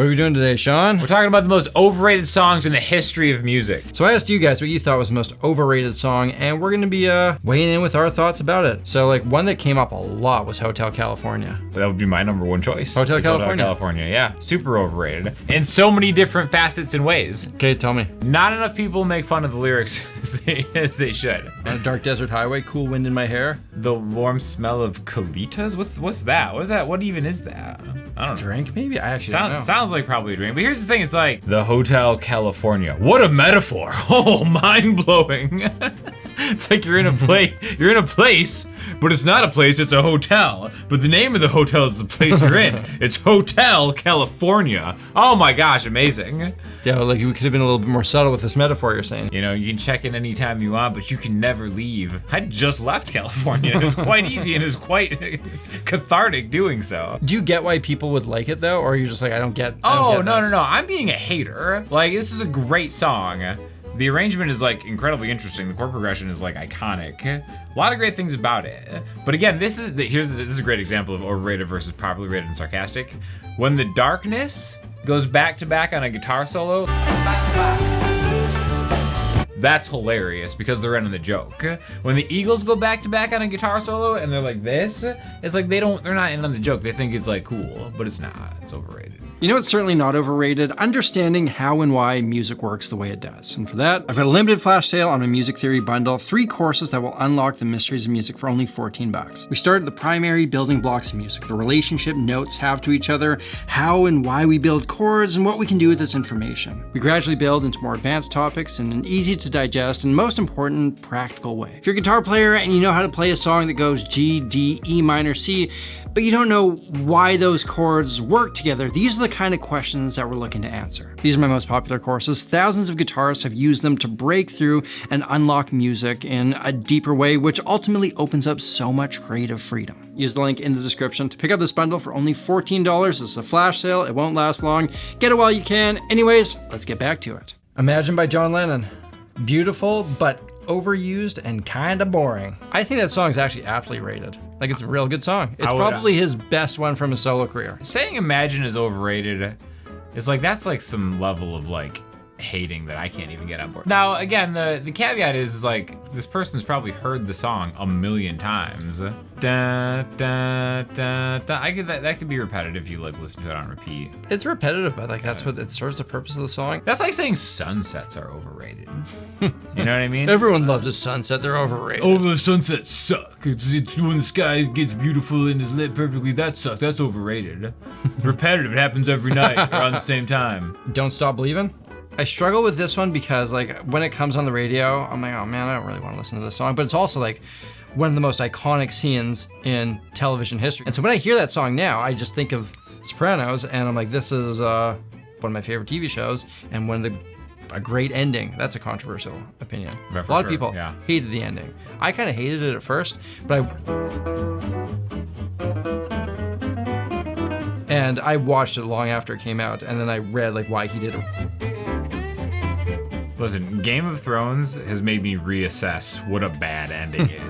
What are we doing today, Sean? We're talking about the most overrated songs in the history of music. So I asked you guys what you thought was the most overrated song, and we're gonna be weighing in with our thoughts about it. So like one that came up a lot was Hotel California. That would be my number one choice. Hotel California. Hotel California, yeah. Super overrated. In so many different facets and ways. Okay, tell me. Not enough people make fun of the lyrics as they should. On a dark desert highway, cool wind in my hair. The warm smell of colitas? What's that? What is that? What even is that? I don't know. Drink maybe? I actually don't know. Sounds like probably a drink. But here's the thing, it's like the Hotel California. What a metaphor. Oh, mind-blowing. It's like you're in a place, but it's not a place, it's a hotel. But the name of the hotel is the place you're in. It's Hotel California. Oh my gosh, amazing. Yeah, like we could have been a little bit more subtle with this metaphor you're saying. You know, you can check in anytime you want, but you can never leave. I just left California. It was quite easy and it was quite cathartic doing so. Do you get why people would like it though? Or are you just like, I don't get no. I'm being a hater. Like, this is a great song. The arrangement is like incredibly interesting. The chord progression is like iconic. A lot of great things about it. But again, this is a great example of overrated versus properly rated and sarcastic. When the darkness goes back to back on a guitar solo, back to back. That's hilarious because they're ending the joke. When the Eagles go back to back on a guitar solo and they're like this, it's like they're not in on the joke. They think it's like cool, but it's not. It's overrated. You know what's certainly not overrated? Understanding how and why music works the way it does. And for that, I've got a limited flash sale on my music theory bundle, 3 courses that will unlock the mysteries of music for only $14. We started the primary building blocks of music, the relationship notes have to each other, how and why we build chords, and what we can do with this information. We gradually build into more advanced topics in an easy to digest and most important, practical way. If you're a guitar player and you know how to play a song that goes G, D, E minor, C, but you don't know why those chords work together, these are the kind of questions that we're looking to answer. These are my most popular courses. Thousands of guitarists have used them to break through and unlock music in a deeper way, which ultimately opens up so much creative freedom. Use the link in the description to pick up this bundle for only $14. This is a flash sale. It won't last long. Get it while you can. Anyways, let's get back to it. Imagine by John Lennon. Beautiful, but overused and kind of boring. I think that song is actually aptly rated. Like, it's a real good song. It's probably his best one from his solo career. Saying Imagine is overrated, it's like, that's like some level of like hating that I can't even get on board. Now, again, the caveat is like, this person's probably heard the song a million times. Da, da, da, da. That could be repetitive if you like listen to it on repeat. It's repetitive, but like that's what it serves the purpose of the song. That's like saying sunsets are overrated. You know what I mean? Everyone loves a sunset, they're overrated. Oh, the sunsets suck. It's when the sky gets beautiful and is lit perfectly, that sucks. That's overrated. It's repetitive, it happens every night around the same time. Don't Stop Believin'? I struggle with this one because like when it comes on the radio, I'm like, oh man, I don't really want to listen to this song. But it's also like one of the most iconic scenes in television history. And so when I hear that song now, I just think of Sopranos and I'm like, this is one of my favorite TV shows and a great ending. That's a controversial opinion. A lot of people hated the ending. I kind of hated it at first, but I watched it long after it came out, and then I read like why he did it. Listen, Game of Thrones has made me reassess what a bad ending is.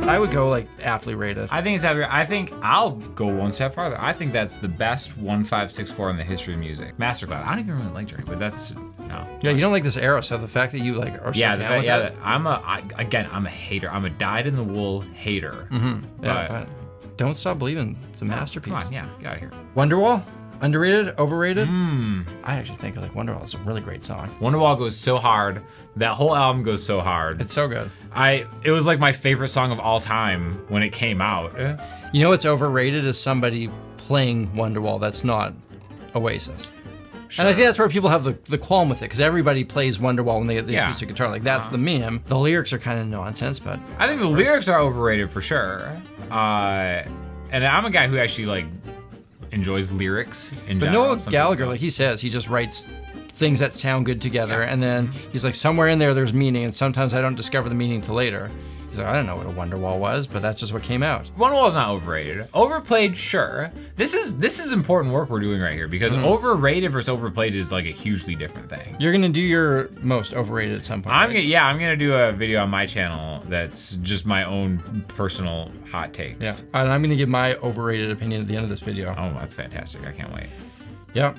I would go like aptly rated. I think it's aptly. I think I'll go one step farther. I think that's the best 1-5-6-4 in the history of music. Masterclass. I don't even really like Drake, but that's no. Yeah, you don't like this era, so the fact that you like are so down with it. I'm a hater. I'm a dyed-in-the-wool hater. Mm-hmm. But Don't Stop Believin'. It's a masterpiece. Come on, yeah, get out of here. Wonderwall. Underrated? Overrated? I actually think like Wonderwall is a really great song. Wonderwall goes so hard. That whole album goes so hard. It's so good. It was like my favorite song of all time when it came out. You know what's overrated is somebody playing Wonderwall that's not Oasis. Sure. And I think that's where people have the qualm with it, because everybody plays Wonderwall when they get the acoustic guitar. Like, that's the meme. The lyrics are kind of nonsense, but... I think the lyrics are overrated for sure. And I'm a guy who actually, like, enjoys lyrics in general. But Noel Gallagher, like he says, he just writes things that sound good together, and then he's like, somewhere in there's meaning, and sometimes I don't discover the meaning till later. He's like, I don't know what a Wonderwall was, but that's just what came out. Wonderwall's not overrated. Overplayed, sure. This is important work we're doing right here because overrated versus overplayed is like a hugely different thing. You're gonna do your most overrated at some point. I'm gonna do a video on my channel that's just my own personal hot takes. Yeah, and I'm gonna give my overrated opinion at the end of this video. Oh, that's fantastic. I can't wait. Yep,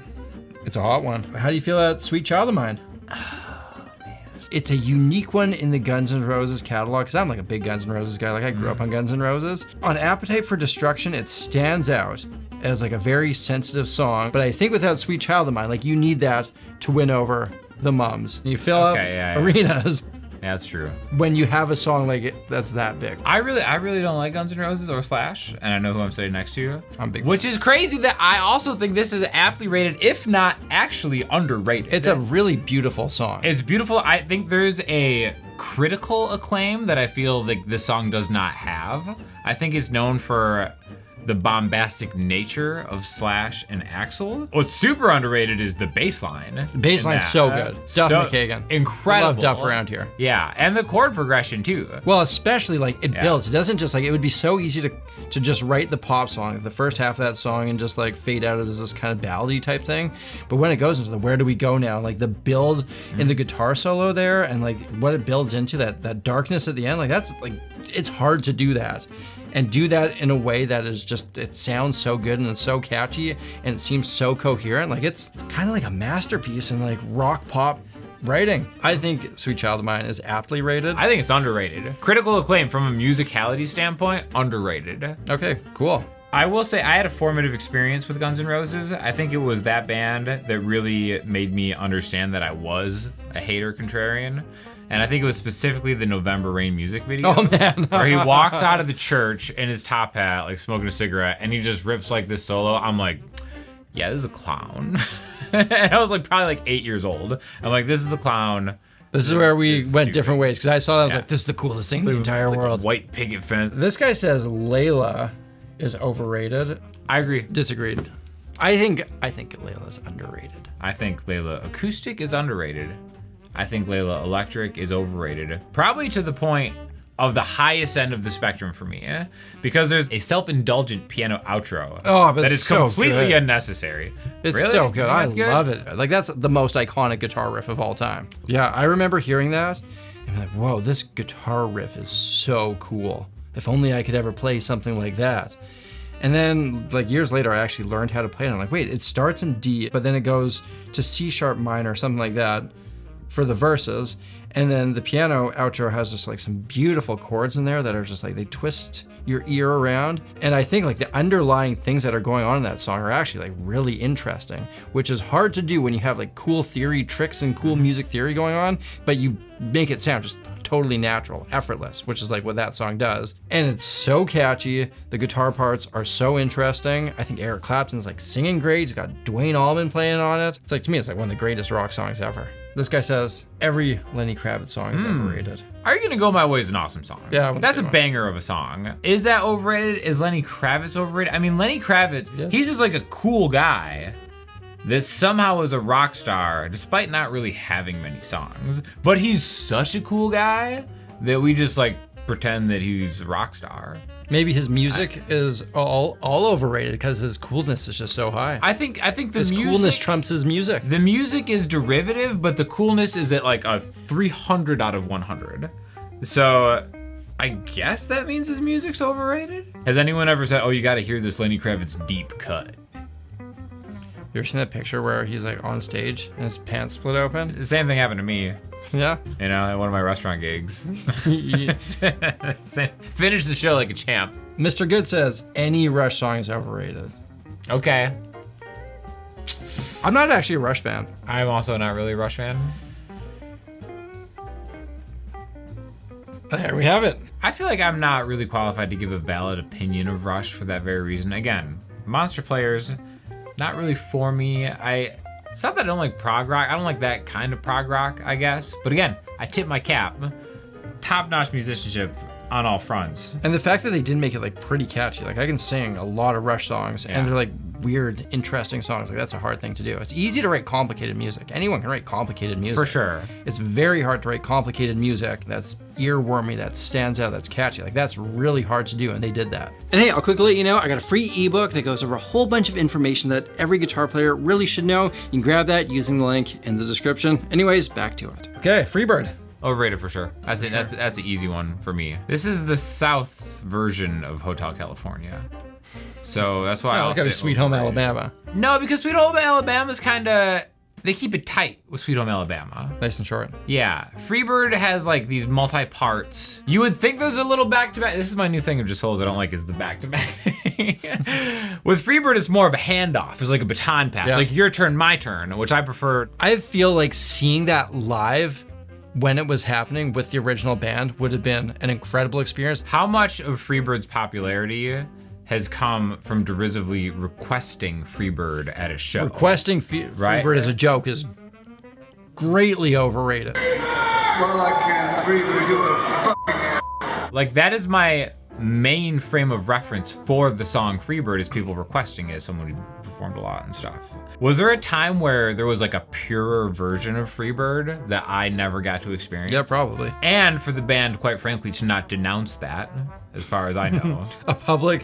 it's a hot one. How do you feel about Sweet Child of Mine? It's a unique one in the Guns N' Roses catalog, because I'm like a big Guns N' Roses guy. Like I grew up on Guns N' Roses. On Appetite for Destruction, it stands out as like a very sensitive song, but I think without Sweet Child of Mine, like you need that to win over the mums. You fill up arenas. Yeah, that's true. When you have a song like it, that's that big. I really don't like Guns N' Roses or Slash, and I know who I'm sitting next to. I'm big. Which is crazy that I also think this is aptly rated, if not actually underrated. It's a really beautiful song. It's beautiful. I think there's a critical acclaim that I feel like this song does not have. I think it's known for the bombastic nature of Slash and Axl. What's super underrated is the bass line. The bass line's so good. Duff McKagan. Incredible. I love Duff around here. Yeah, and the chord progression too. Well, especially like it builds. It doesn't just like, it would be so easy to just write the pop song, the first half of that song, and just like fade out as this kind of ballady type thing. But when it goes into the where do we go now, like the build in the guitar solo there, and like what it builds into that darkness at the end, like that's like, it's hard to do that. And do that in a way that is just, it sounds so good and it's so catchy and it seems so coherent. Like it's kind of like a masterpiece in like rock pop writing. I think Sweet Child of Mine is aptly rated. I think it's underrated. Critical acclaim from a musicality standpoint, underrated. Okay, cool. I will say I had a formative experience with Guns N' Roses. I think it was that band that really made me understand that I was a hater contrarian. And I think it was specifically the November Rain music video. Oh man. Where he walks out of the church in his top hat, like smoking a cigarette, and he just rips like this solo. I'm like, yeah, this is a clown. And I was like probably like 8 years old. I'm like, this is a clown. This is where we went different ways, because I saw that, I was like, this is the coolest thing in the entire like world. White picket fence. This guy says Layla is overrated. I agree. Disagreed. I think Layla's underrated. I think Layla Acoustic is underrated. I think Layla Electric is overrated. Probably to the point of the highest end of the spectrum for me, because there's a self-indulgent piano outro that is so completely good. unnecessary. It's Really? so good. I Good? love it. Like that's the most iconic guitar riff of all time. Yeah, I remember hearing that and I'm like, whoa, this guitar riff is so cool. If only I could ever play something like that. And then like years later, I actually learned how to play it. I'm like, wait, it starts in D, but then it goes to C sharp minor, something like that, for the verses, and then the piano outro has just like some beautiful chords in there that are just like, they twist your ear around. And I think like the underlying things that are going on in that song are actually like really interesting, which is hard to do when you have like cool theory tricks and cool music theory going on, but you make it sound just totally natural, effortless, which is like what that song does. And it's so catchy. The guitar parts are so interesting. I think Eric Clapton's like singing great. He's got Dwayne Allman playing on it. It's like, to me, it's like one of the greatest rock songs ever. This guy says every Lenny Kravitz song is overrated. Are You Gonna Go My Way is an awesome song. Yeah, that's a banger of a song. Is that overrated? Is Lenny Kravitz overrated? I mean, Lenny Kravitz, he's just like a cool guy that somehow is a rock star despite not really having many songs. But he's such a cool guy that we just like pretend that he's a rock star. Maybe his music is all overrated because his coolness is just so high. I think the his music, coolness trumps his music. The music is derivative, but the coolness is at like a 300 out of 100. So I guess that means his music's overrated? Has anyone ever said, oh, you gotta hear this Lenny Kravitz deep cut? You ever seen that picture where he's like on stage and his pants split open? The same thing happened to me. Yeah. You know, at one of my restaurant gigs. Finish the show like a champ. Mr. Good says any Rush song is overrated. Okay. I'm not actually a Rush fan. I'm also not really a Rush fan. There we have it. I feel like I'm not really qualified to give a valid opinion of Rush for that very reason. Again, Monster Players, not really for me. It's not that I don't like prog rock. I don't like that kind of prog rock, I guess. But again, I tip my cap. Top-notch musicianship on all fronts. And the fact that they did make it like pretty catchy. Like I can sing a lot of Rush songs and they're like weird, interesting songs. Like that's a hard thing to do. It's easy to write complicated music. Anyone can write complicated music. For sure. It's very hard to write complicated music that's earwormy, that stands out, that's catchy. Like that's really hard to do, and they did that. And hey, I'll quickly let you know, I got a free ebook that goes over a whole bunch of information that every guitar player really should know. You can grab that using the link in the description. Anyways, back to it. Okay, Freebird. Overrated for sure. That's it. That's the easy one for me. This is the South's version of Hotel California. So that's why It's gotta be Sweet Home Alabama. No, because Sweet Home Alabama's kinda, they keep it tight with Sweet Home Alabama. Nice and short. Yeah, Freebird has like these multi-parts. You would think there's a little back-to-back. This is my new thing of just holes I don't like is the back-to-back thing. With Freebird, it's more of a handoff. It's like a baton pass. Yeah. Like your turn, my turn, which I prefer. I feel like seeing that live when it was happening with the original band would have been an incredible experience. How much of Freebird's popularity has come from derisively requesting Freebird at a show? Requesting Freebird as a joke is greatly overrated. Well, I can't Freebird, you a fucking Like that is my main frame of reference for the song Freebird is people requesting it, someone who performed a lot and stuff. Was there a time where there was like a purer version of Freebird that I never got to experience? Yeah, probably. And for the band, quite frankly, to not denounce that, as far as I know. A public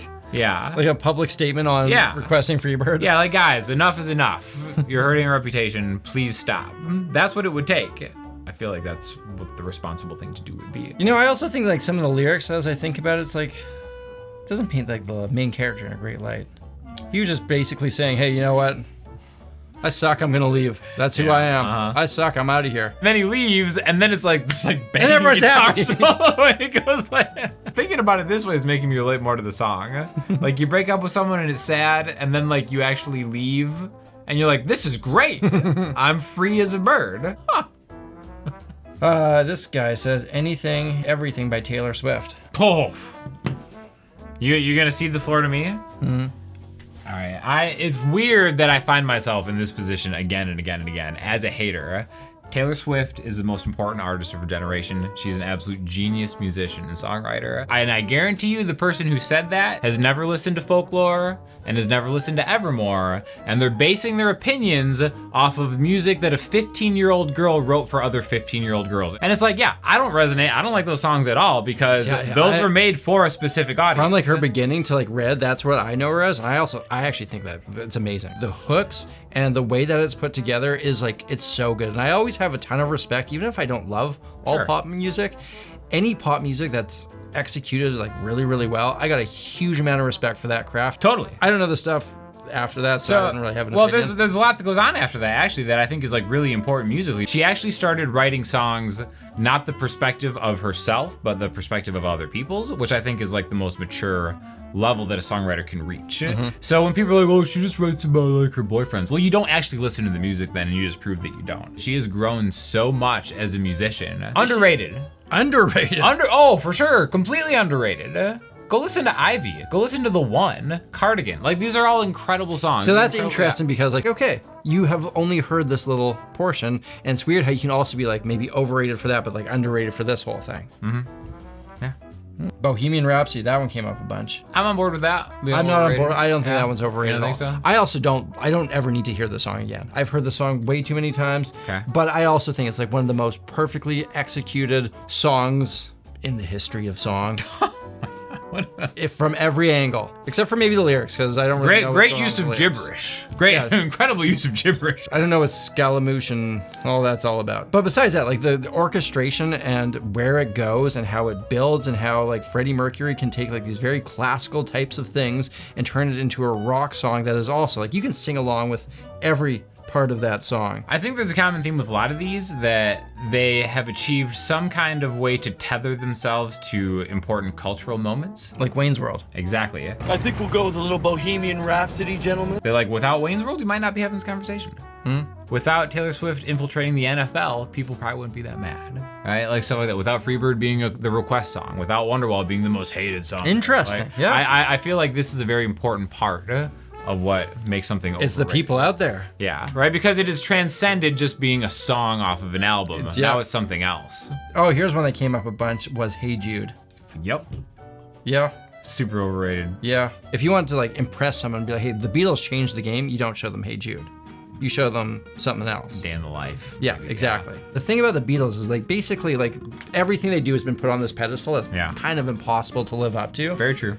statement on requesting Freebird. Yeah, like guys, enough is enough. You're hurting our reputation, please stop. That's what it would take. I feel like that's what the responsible thing to do would be. You know, I also think like some of the lyrics, as I think about it, it's like, it doesn't paint like the main character in a great light. He was just basically saying, hey, you know what? I suck, I'm gonna leave. That's who I am. I suck, I'm out of here. And then he leaves, and then it's like banging everyone's guitar happy. solo, and it goes like, thinking about it this way is making me relate more to the song. Like you break up with someone and it's sad, and then like you actually leave, and you're like, this is great. I'm free as a bird. Huh. This guy says anything, everything by Taylor Swift. Oh. You gonna cede the floor to me? Mm-hmm. All right, it's weird that I find myself in this position again and again and again as a hater. Taylor Swift is the most important artist of her generation. She's an absolute genius musician and songwriter. And I guarantee you the person who said that has never listened to Folklore and has never listened to Evermore, and they're basing their opinions off of music that a 15-year-old girl wrote for other 15-year-old girls. And it's like, yeah, I don't resonate. I don't like those songs at all because those were made for a specific audience. From like her beginning to like Red, that's what I know her as. And I actually think that it's amazing. The hooks and the way that it's put together is like, it's so good. And I always have a ton of respect, even if I don't love all pop music, any pop music that's executed like really, really well, I got a huge amount of respect for that craft. Totally. I don't know the stuff after that, so I didn't really have an opinion. There's a lot that goes on after that, actually, that I think is like really important musically. She actually started writing songs, not the perspective of herself, but the perspective of other people's, which I think is like the most mature level that a songwriter can reach. So when people are like, oh, she just writes about like her boyfriends. Well, you don't actually listen to the music then, and you just prove that you don't. She has grown so much as a musician. Underrated. Underrated? Oh, for sure. Completely underrated. Go listen to Ivy. Go listen to The One, Cardigan. Like, these are all incredible songs. So that's interesting because, like, okay, you have only heard this little portion, and it's weird how you can also be, like, maybe overrated for that, but, like, underrated for this whole thing. Yeah. Bohemian Rhapsody, that one came up a bunch. I'm on board with that. I'm not on board. I don't think that one's overrated You don't at all. think so? I also I don't ever need to hear the song again. I've heard the song way too many times, but I also think it's, like, one of the most perfectly executed songs in the history of song. If from every angle, except for maybe the lyrics, because I don't really know. Great use of gibberish. Incredible use of gibberish. I don't know what Scaramouche and all that's all about. But besides that, like the orchestration and where it goes and how it builds and how like Freddie Mercury can take like these very classical types of things and turn it into a rock song that is also like you can sing along with every part of that song. I think there's a common theme with a lot of these that they have achieved some kind of way to tether themselves to important cultural moments. Like Wayne's World. Exactly. I think we'll go with a little Bohemian Rhapsody, gentlemen. They're like, without Wayne's World, you might not be having this conversation. Without Taylor Swift infiltrating the NFL, people probably wouldn't be that mad, right? Like stuff like that. Without Freebird being the request song, without Wonderwall being the most hated song. Interesting. Like, Yeah. I feel like this is a very important part of what makes something overrated. It's the people out there. Yeah, right? Because it has transcended just being a song off of an album. Now it's something else. Oh, here's one that came up a bunch was Hey Jude. Yep. Yeah. Super overrated. Yeah. If you want to like impress someone and be like, hey, the Beatles changed the game, you don't show them Hey Jude. You show them something else. Day in the life. Yeah, exactly. Yeah. The thing about the Beatles is like basically like everything they do has been put on this pedestal that's kind of impossible to live up to. Very true.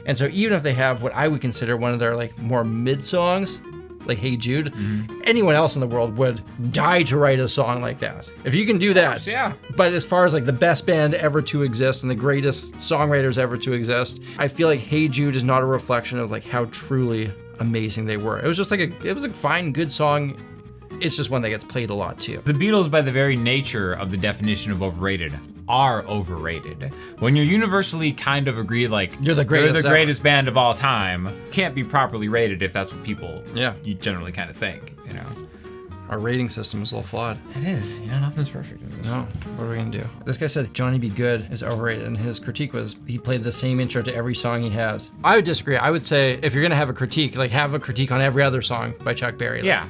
And so even if they have what I would consider one of their like more mid songs, like Hey Jude, anyone else in the world would die to write a song like that. If you can do that. Course, yeah. But as far as like the best band ever to exist and the greatest songwriters ever to exist, I feel like Hey Jude is not a reflection of like how truly amazing they were. It was just like it was a fine, good song. It's just one that gets played a lot too. The Beatles, by the very nature of the definition of overrated, are overrated. When you're universally kind of agreed, like you're the greatest band of all time, can't be properly rated if that's what people you generally kind of think, you know. Our rating system is a little flawed. It is, you know, nothing's perfect in this. No, what are we gonna do? This guy said Johnny B. Goode is overrated, and his critique was he played the same intro to every song he has. I would disagree. I would say if you're gonna have a critique, like have a critique on every other song by Chuck Berry. Like, yeah.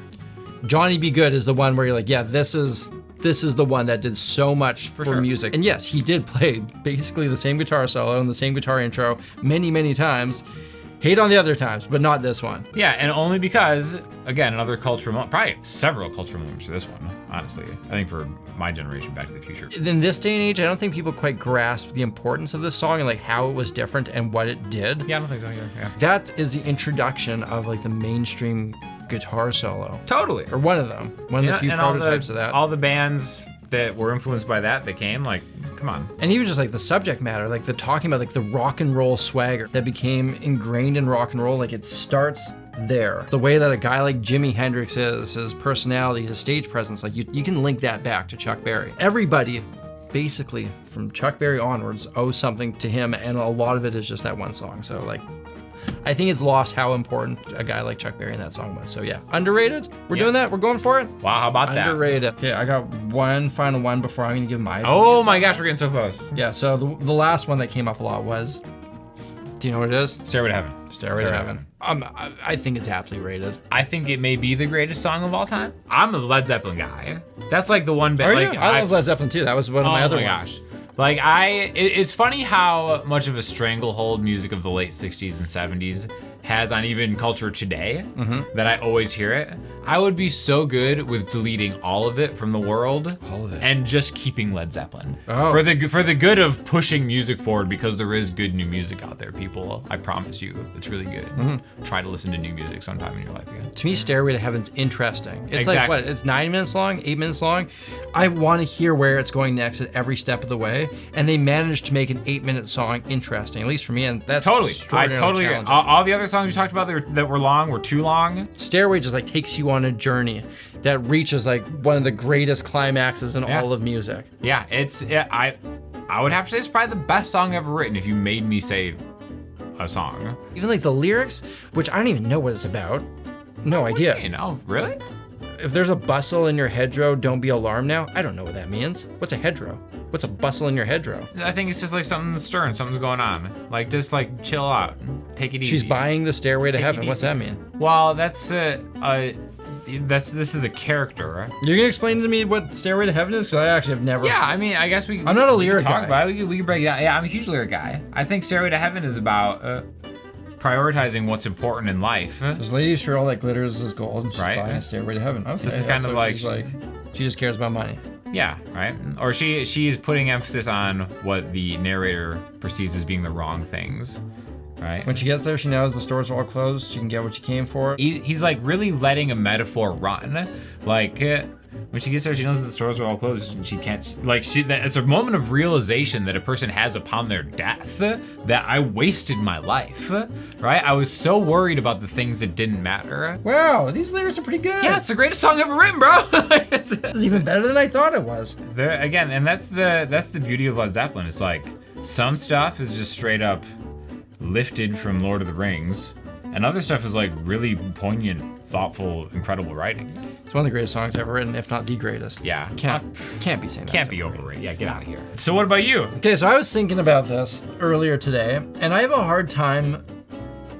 Johnny B. Goode is the one where you're like, yeah, this is the one that did so much for music. And yes, he did play basically the same guitar solo and the same guitar intro many, many times. Hate on the other times, but not this one. Yeah, and only because, again, another cultural moment, probably several cultural moments for this one, honestly. I think for my generation, Back to the Future. In this day and age, I don't think people quite grasp the importance of this song and like how it was different and what it did. Yeah, I don't think so either, yeah. That is the introduction of like the mainstream guitar solo. Totally. Or one of them. One of the few prototypes of that. All the bands that were influenced by that came, like, come on. And even just like the subject matter, like the talking about like the rock and roll swagger that became ingrained in rock and roll, like it starts there. The way that a guy like Jimi Hendrix is, his personality, his stage presence, like you can link that back to Chuck Berry. Everybody, basically, from Chuck Berry onwards, owes something to him, and a lot of it is just that one song. So like, I think it's lost how important a guy like Chuck Berry in that song was. So yeah, underrated. We're doing that. We're going for it. Wow, how about that? Underrated. Okay, I got one final one before I'm gonna give my. Oh my gosh, we're getting so close. Yeah. So the last one that came up a lot was. Do you know what it is? Stairway to Heaven. Stairway to Heaven. I think it's aptly rated. I think it may be the greatest song of all time. I'm a Led Zeppelin guy. That's like the one bit. Are like, you? I love Led Zeppelin too. That was one of my other ones. Gosh. Like it's funny how much of a stranglehold music of the late 60s and 70s has on even culture today, that I always hear it. I would be so good with deleting all of it from the world, and just keeping Led Zeppelin for the good of pushing music forward, because there is good new music out there, people. I promise you, it's really good. Try to listen to new music sometime in your life again. To me, Stairway to Heaven's interesting. It's like what? It's 9 minutes long, 8 minutes long. I want to hear where it's going next at every step of the way, and they managed to make an 8-minute song interesting, at least for me, and that's I totally agree. All the other songs you talked about that were long were too long. Stairway just like takes you on a journey that reaches like one of the greatest climaxes in all of music. Yeah, I would have to say it's probably the best song ever written if you made me say a song. Even like the lyrics, which I don't even know what it's about. No idea. You know, really? If there's a bustle in your hedgerow, don't be alarmed now. I don't know what that means. What's a hedgerow? What's a bustle in your hedgerow? I think it's just like something stirring, something's going on. Like just like chill out, take it easy. She's buying the Stairway to Heaven. What's that mean? Well, this is a character, right? You're gonna explain to me what Stairway to Heaven is? Because I actually have never. Yeah, I mean, I guess I'm not a lyric guy. Talk about it. We can break it down. Yeah, I'm a huge lyric guy. I think Stairway to Heaven is about prioritizing what's important in life. This lady sure all that glitters is gold. She's right. buying a Stairway to Heaven. Okay. This is kind of like she just cares about money. Yeah, right. Or she is putting emphasis on what the narrator perceives as being the wrong things. Right. When she gets there, she knows the stores are all closed. She can get what she came for. He's like really letting a metaphor run. Like when she gets there, she knows the stores are all closed. And she can't. Like it's a moment of realization that a person has upon their death. That I wasted my life. Right. I was so worried about the things that didn't matter. Wow, these lyrics are pretty good. Yeah, it's the greatest song ever written, bro. This is even better than I thought it was. Again, and that's the beauty of Led Zeppelin. It's like some stuff is just straight up lifted from Lord of the Rings, and other stuff is like really poignant, thoughtful, incredible writing. It's one of the greatest songs ever written, if not the greatest. Yeah. Can't be saying that. Can't be overrated. Yeah, get out of here. So what about you? Okay, so I was thinking about this earlier today, and I have a hard time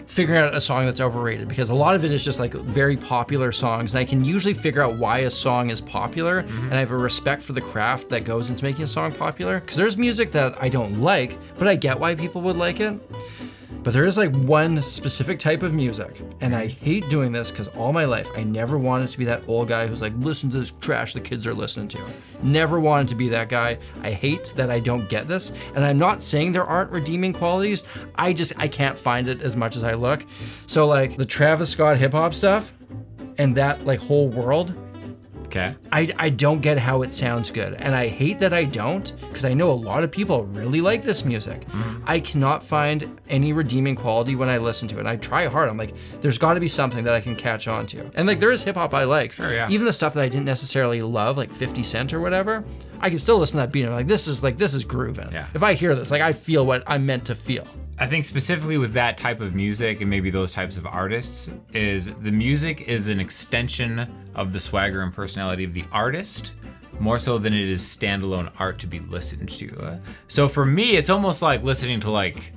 figuring out a song that's overrated, because a lot of it is just like very popular songs, and I can usually figure out why a song is popular, and I have a respect for the craft that goes into making a song popular, because there's music that I don't like, but I get why people would like it. But there is like one specific type of music, and I hate doing this because all my life I never wanted to be that old guy who's like, listen to this trash the kids are listening to. Never wanted to be that guy. I hate that I don't get this, and I'm not saying there aren't redeeming qualities. I can't find it as much as I look. So like the Travis Scott hip hop stuff and that like whole world, Okay. I don't get how it sounds good. And I hate that I don't, because I know a lot of people really like this music. I cannot find any redeeming quality when I listen to it. And I try hard. I'm like, there's got to be something that I can catch on to. And like, there is hip hop I like. Sure, yeah. Even the stuff that I didn't necessarily love, like 50 Cent or whatever, I can still listen to that beat and I'm like, this is grooving. Yeah. If I hear this, like I feel what I'm meant to feel. I think specifically with that type of music and maybe those types of artists is the music is an extension of the swagger and personality of the artist more so than it is standalone art to be listened to. So for me, it's almost like listening to like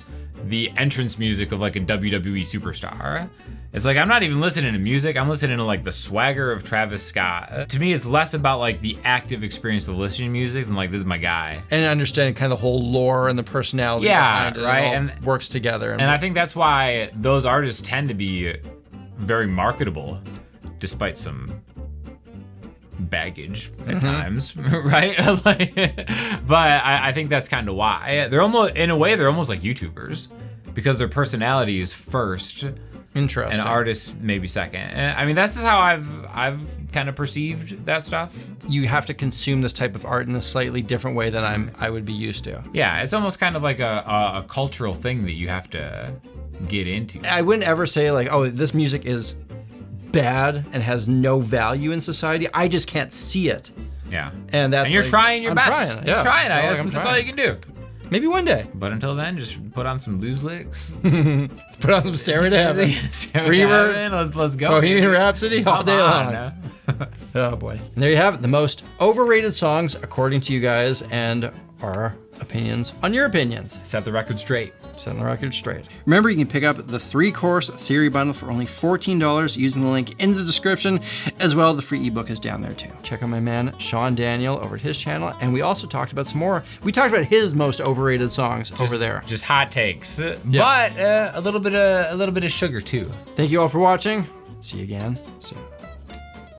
the entrance music of like a WWE superstar. It's like, I'm not even listening to music, I'm listening to like the swagger of Travis Scott. To me, it's less about like the active experience of listening to music than like, this is my guy. And understanding kind of the whole lore and the personality behind it. Right. And it all works together. And I think that's why those artists tend to be very marketable, despite some baggage at times, right? But I think that's kind of why. They're almost, in a way, they're almost like YouTubers because their personality is first. Interesting. And artists maybe second. I mean, that's just how I've kind of perceived that stuff. You have to consume this type of art in a slightly different way than I would be used to. Yeah, it's almost kind of like a cultural thing that you have to get into. I wouldn't ever say like, oh, this music is bad and has no value in society. I just can't see it. Yeah. And that's you're like, trying your I'm best. Trying. You're Yeah. trying. I guess I'm that's trying. all you can do. Maybe one day. But until then, just put on some blues licks. Put on some Stairway to Heaven. Freebird. Let's go. Bohemian Rhapsody all day long. long. Oh boy. And there you have it. The most overrated songs according to you guys and our opinions on your opinions. Set the record straight. Setting the record straight. Remember, you can pick up the 3-course theory bundle for only $14 using the link in the description. As well, the free ebook is down there too. Check out my man, Sean Daniel, over at his channel. And we also talked about some more. We talked about his most overrated songs over there. Just hot takes. But a little bit of sugar too. Thank you all for watching. See you again soon.